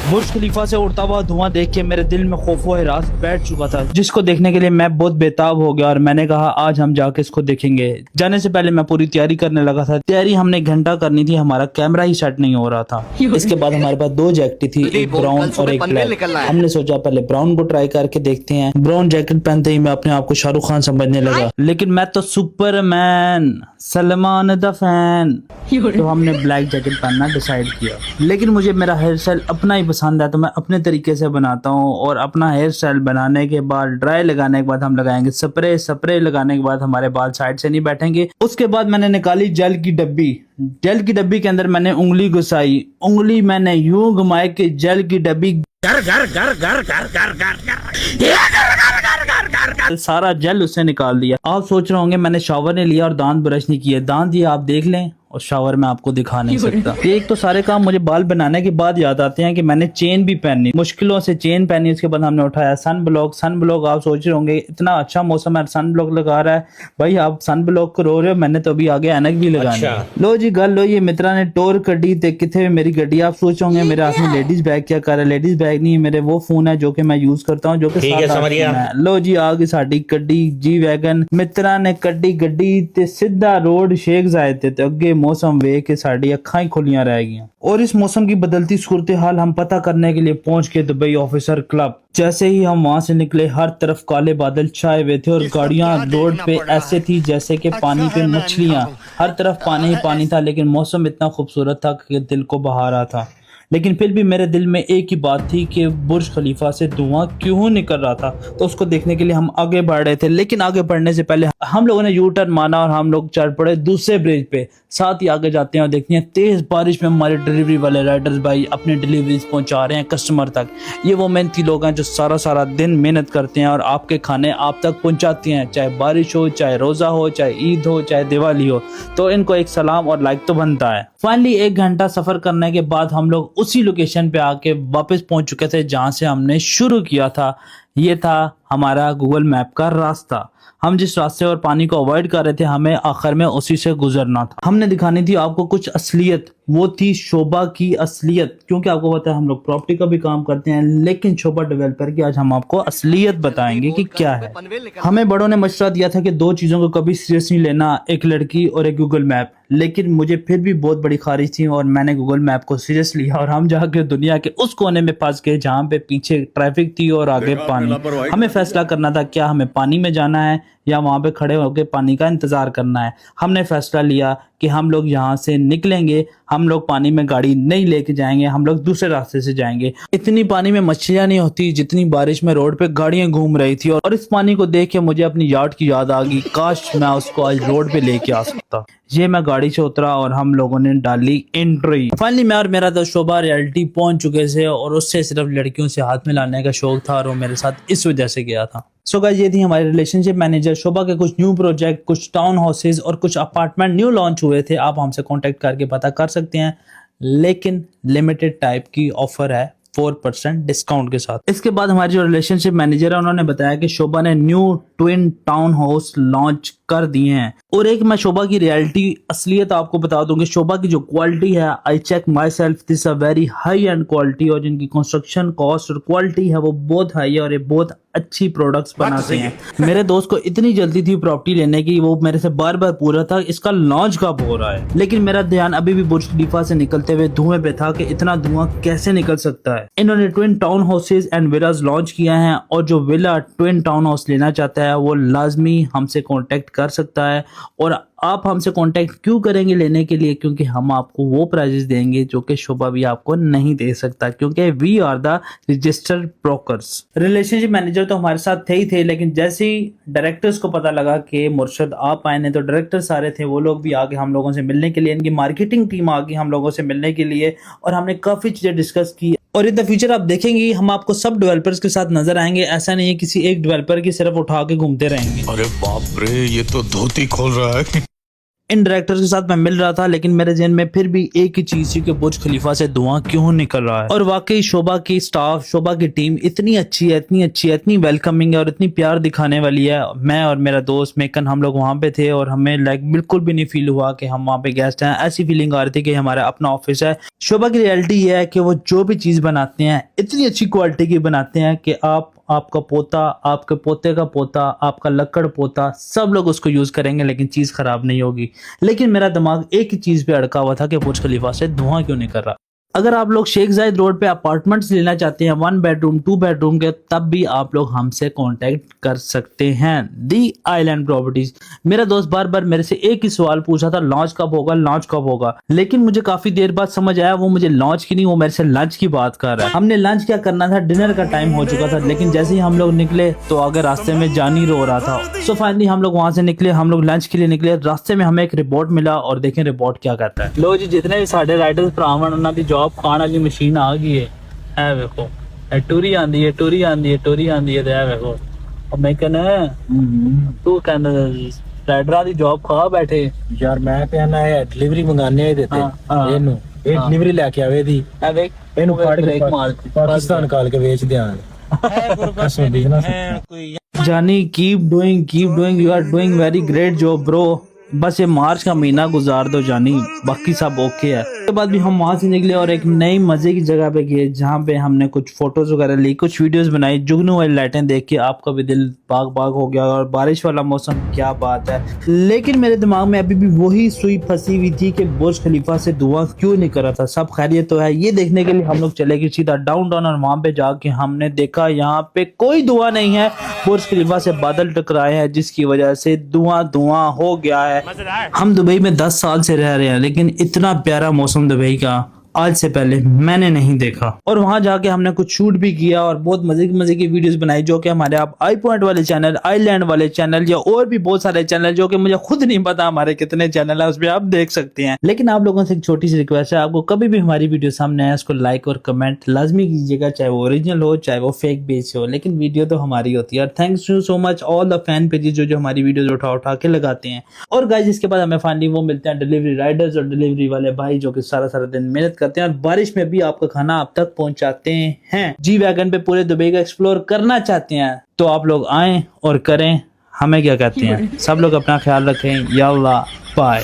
बुर्ज खलीफा से उड़ता हुआ धुआं देख के मेरे दिल में खौफ व हिरास बैठ चुका था, जिसको देखने के लिए मैं बहुत बेताब हो गया और मैंने कहा आज हम जाके इसको देखेंगे। जाने से पहले मैं पूरी तैयारी करने लगा था। तैयारी हमने घंटा करनी थी, हमारा कैमरा ही सेट नहीं हो रहा था। इसके बाद हमारे पास दो जैकेट थी, एक ब्राउन और एक ब्लैक। हमने सोचा पहले ब्राउन को ट्राई करके देखते हैं। ब्राउन जैकेट पहनते ही मैं अपने आप को शाहरुख खान समझने लगा, लेकिन मैं तो सुपरमैन सलमान द फैन। तो हमने ब्लैक जैकेट पहनना डिसाइड किया, लेकिन मुझे मेरा हेयर स्टाइल अपना ही पसंद है तो मैं अपने तरीके से बनाता हूँ। और अपना हेयर स्टाइल बनाने के बाद ड्राई लगाने के बाद हम लगाएंगे स्प्रे। स्प्रे लगाने के बाद हमारे बाल साइड से नहीं बैठेंगे। उसके बाद मैंने निकाली जेल की डब्बी। जेल की डब्बी के अंदर मैंने उंगली घुसाई। उंगली मैंने यूं घुमाई कि जेल की डब्बी घर घर घर घर घर घर घर सारा जेल उससे निकाल दिया। आप सोच रहे होंगे मैंने शावर नहीं लिया और दांत ब्रश नहीं किए। दांत ये आप देख लें और शावर में आपको दिखा नहीं सकता। एक तो सारे काम मुझे बाल बनाने के बाद याद आते हैं कि मैंने चेन भी पहनी, मुश्किलों से चेन पहनी। उसके बाद हमने उठाया सन ब्लॉक। सन ब्लॉक आप सोच रहे होंगे इतना अच्छा मौसम है, सन ब्लॉक लगा रहा है। भाई आप सन ब्लॉक को रो रहे हो, मैंने तो अभी आगे ऐनक भी लगानी है। लो जी गल लो, ये मित्रा ने टोर कड्डी ते किथे मेरी गड्डी। आप सोच होंगे मेरे हाथ में लेडीज बैग क्या कर रहा है। लेडीज बैग नहीं, मेरे वो फोन है जो कि मैं यूज करता हूँ, जो कि लो जी आ गई साडी कड्डी जी वैगन। मित्रा ने कड्डी गड्डी ते सीधा रोड शेख जायद ते अगे मौसम वे के साड़ी अखां ही खुलियां रह गई। और इस मौसम की बदलती सूरत हाल हम पता करने के लिए पहुंच के दुबई ऑफिसर क्लब। जैसे ही हम वहां से निकले हर तरफ काले बादल छाए हुए थे और गाड़ियां रोड पे ऐसे थी जैसे कि पानी पे मछलियां। हर तरफ पानी ही पानी था, लेकिन मौसम इतना खूबसूरत था कि दिल को बहा रहा था। लेकिन फिर भी मेरे दिल में एक ही बात थी कि बुर्ज खलीफा से धुआं क्यों निकल रहा था। तो उसको देखने के लिए हम आगे बढ़ रहे थे, लेकिन आगे बढ़ने से पहले हम लोगों ने यू टर्न माना और हम लोग चढ़ पड़े दूसरे ब्रिज पे। साथ ही आगे जाते हैं और देखते हैं तेज बारिश में हमारे डिलीवरी वाले राइडर्स भाई अपने डिलीवरीज पहुंचा रहे हैं कस्टमर तक। ये वो मेहनती लोग हैं जो सारा सारा दिन मेहनत करते हैं और आपके खाने आप तक पहुंचाते हैं, चाहे बारिश हो, चाहे रोजा हो, चाहे ईद हो, चाहे दिवाली हो। तो इनको एक सलाम और लाइक तो बनता है। फाइनली 1 घंटा सफर करने के बाद हम लोग उसी लोकेशन पे आके वापस पहुंच चुके थे जहां से हमने शुरू किया था। ये था हमारा गूगल मैप का रास्ता। हम जिस रास्ते और पानी को अवॉइड कर रहे थे, हमें आखिर में उसी से गुजरना था। हमने दिखानी थी आपको कुछ असलियत, वो थी शोभा की असलियत। क्योंकि आपको पता है हम लोग प्रॉपर्टी का भी काम करते हैं, लेकिन शोभा डेवलपर की आज हम आपको असलियत बताएंगे कि क्या है। हमें बड़ों ने मशवरा दिया था कि 2 चीजों को कभी सीरियस नहीं लेना, एक लड़की और एक गूगल मैप। लेकिन मुझे फिर भी बहुत बड़ी खारिज थी और मैंने गूगल मैप को सीरियस लिया और हम जाके दुनिया के उस कोने में फंस गए जहाँ पे पीछे ट्रैफिक थी और आगे पानी। हमें फैसला करना था क्या हमें पानी में जाना है या वहां पे खड़े होकर पानी का इंतजार करना है। हमने फैसला लिया कि हम लोग यहाँ से निकलेंगे, हम लोग पानी में गाड़ी नहीं लेके जाएंगे, हम लोग दूसरे रास्ते से जाएंगे। इतनी पानी में मछलियां नहीं होती जितनी बारिश में रोड पे गाड़ियां घूम रही थी। और इस पानी को देख के मुझे अपनी यार्ड की याद आ गई, काश मैं उसको आज रोड पे लेके आ सकता। ये मैं गाड़ी से उतरा और हम लोगों ने डाली एंट्री। फाइनली मैं और मेरा दोस्त शोभा रियलिटी पहुंच चुके थे और उससे सिर्फ लड़कियों से हाथ मिलाने का शौक था और वो मेरे साथ इस वजह से गया था। सो गाइस ये थी हमारी रिलेशनशिप मैनेजर शोभा के कुछ न्यू प्रोजेक्ट, कुछ टाउन हाउसेज और कुछ अपार्टमेंट न्यू लॉन्च हुए थे। आप हमसे कांटेक्ट करके पता कर सकते हैं, लेकिन लिमिटेड टाइप की ऑफर है 4% डिस्काउंट के साथ। इसके बाद हमारी जो रिलेशनशिप मैनेजर है उन्होंने बताया कि शोभा ने new twin town house launch कर दिए हैं। और एक मैं शोभा की रियलिटी असलियत आपको बता दूं कि शोभा की जो क्वालिटी है, I check myself, this a very high end quality. और जिनकी कंस्ट्रक्शन कॉस्ट और क्वालिटी है वो बहुत हाई है और ये बहुत अच्छी प्रोडक्ट्स बनाते हैं। मेरे दोस्त को इतनी जल्दी थी प्रॉपर्टी लेने की, वो मेरे से बार बार पूरा था इसका लॉन्च कब हो रहा है। लेकिन मेरा ध्यान अभी भी बुर्ज खलीफा से निकलते हुए धुएं पे था कि इतना धुआं कैसे निकल सकता है। इन्होंने twin town houses and Vilas launch किया है और जो विला ट्विन टाउन हाउस लेना चाहता है वो लाजमी हमसे कॉन्टेक्ट कर सकता है। और आप हमसे कांटेक्ट क्यों करेंगे लेने के लिए? क्योंकि हम आपको वो प्राइजेस देंगे जो कि शोभा भी आपको नहीं दे सकता, क्योंकि we are the registered brokers. Relationship manager तो हमारे साथ थे ही थे, लेकिन जैसे ही डायरेक्टर्स को पता लगा कि मुर्शद आप आए हैं तो डायरेक्टर सारे थे वो लोग भी आगे हम लोगों से मिलने के लिए, इनकी मार्केटिंग टीम आ गई हम लोगों से मिलने के लिए और हमने काफी चीजें डिस्कस की। और इन द फ्यूचर आप देखेंगे हम आपको सब डेवलपर्स के साथ नजर आएंगे। ऐसा नहीं है किसी एक डेवलपर की सिर्फ उठा के घूमते रहेंगे। अरे बाप रे, ये तो धोती खोल रहा है। इन डायरेक्टर्स के साथ मैं मिल रहा था, लेकिन मेरे जहन में फिर भी एक ही चीज थी कि बुर्ज खलीफा से धुआं क्यों निकल रहा है। और वाकई शोभा की स्टाफ, शोभा की टीम इतनी अच्छी है, इतनी अच्छी है, इतनी वेलकमिंग है और इतनी प्यार दिखाने वाली है। मैं और मेरा दोस्त मेकन हम लोग वहाँ पे थे और हमें बिल्कुल भी नहीं फील हुआ कि हम वहाँ पे गेस्ट हैं। ऐसी फीलिंग आ रही थी कि हमारा अपना ऑफिस है। शोभा की रियलिटी ये है कि वो जो भी चीज बनाते हैं इतनी अच्छी क्वालिटी की बनाते हैं कि आपका पोता, आपके पोते का पोता, आपका लक्कड़ पोता, सब लोग उसको यूज करेंगे लेकिन चीज खराब नहीं होगी। लेकिन मेरा दिमाग एक ही चीज पे अड़का हुआ था कि बुर्ज खलीफा से धुआं क्यों नहीं कर रहा। अगर आप लोग शेख जायद रोड पे अपार्टमेंट्स लेना चाहते हैं 1 बेडरूम 2 बेडरूम के, तब भी आप लोग हमसे कांटेक्ट कर सकते हैं, दी आइलैंड प्रॉपर्टीज। मेरा दोस्त बार बार मेरे से एक ही सवाल पूछा था, लॉन्च कब होगा, लॉन्च कब होगा। लेकिन मुझे काफी देर बाद समझ आया वो मुझे लॉन्च की नहीं, वो मेरे से लंच की बात कर रहा है। हमने लंच क्या करना था, डिनर का टाइम हो चुका था, लेकिन जैसे ही हम लोग निकले तो आगे रास्ते में जानी रो रहा था। सो फाइनली हम लोग वहां से निकले, हम लोग लंच के लिए निकले। रास्ते में हमें एक रिपोर्ट मिला और देखें रिपोर्ट क्या कहता है। लो जी, जितने भी साढ़े राइडर्स भरावन उन्होंने दी जॉब खाण वाली मशीन आ गई है वेखो, टूरी आंदी है, टूरी आंदी है, टूरी आंदी है, वेखो। अब मैं कहना तू कहना राइडर दी जॉब खा बैठे यार, मैं कहना है डिलीवरी मंगाने देते ਇਹਨੂੰ ਇਹ डिलीवरी लेके आवे दी ए देख ਇਹਨੂੰ ਫੜ ब्रेक के मार पाकिस्तान काल के बेच दिया कसम बिजनेस जानी keep doing, you are doing very great job bro. बस ये मार्च का महीना गुजार दो जानी, बाकी सब ओके है। उसके बाद भी हम वहां से निकले और एक नई मजे की जगह पे गए जहाँ पे हमने कुछ फोटोज वगैरह ली, कुछ वीडियोस बनाई। जुगनू वाली लाइटें देख के आपका भी दिल बाग बाग हो गया। और बारिश वाला मौसम, क्या बात है। लेकिन मेरे दिमाग में अभी भी वही सुई फंसी हुई थी कि बुर्ज खलीफा से धुआं क्यों नहीं कर रहा था। सब खैरियत तो है, ये देखने के लिए हम लोग चले गए सीधा डाउनटाउन और वहां पे जाके हमने देखा यहाँ पे कोई धुआं नहीं है। बुर्ज खलीफा से बादल टकराए हैं जिसकी वजह से धुआं हो गया है। हम दुबई में 10 साल से रह रहे हैं, लेकिन इतना प्यारा मौसम दुबई का आज से पहले मैंने नहीं देखा। और वहां जाके हमने कुछ शूट भी किया और बहुत मजे की वीडियोस बनाई, जो कि हमारे आप आई पॉइंट वाले चैनल, आइलैंड वाले चैनल या और भी बहुत सारे चैनल, जो कि मुझे खुद नहीं पता हमारे कितने चैनल है, उसमें आप देख सकते हैं। लेकिन आप लोगों से एक छोटी सी रिक्वेस्ट है, आपको कभी भी हमारी वीडियो सामने आए उसको लाइक और कमेंट लाजमी कीजिएगा, चाहे वो ओरिजिनल हो चाहे वो फेक पेज हो, लेकिन वीडियो तो हमारी होती है। Thanks you so much all the fan pages जो हमारी वीडियो उठा के लगाते हैं। और गाइस, इसके बाद हमें फाइनली वो मिलते हैं डिलीवरी राइडर्स और डिलीवरी वाले भाई, जो कि सारा दिन मेहनत करते हैं और बारिश में भी आपका खाना आप तक पहुंचाते हैं। जी वैगन पे पूरे दुबई का एक्सप्लोर करना चाहते हैं तो आप लोग आएं और करें। हमें क्या कहते हैं, सब लोग अपना ख्याल रखें। यल्ला बाय।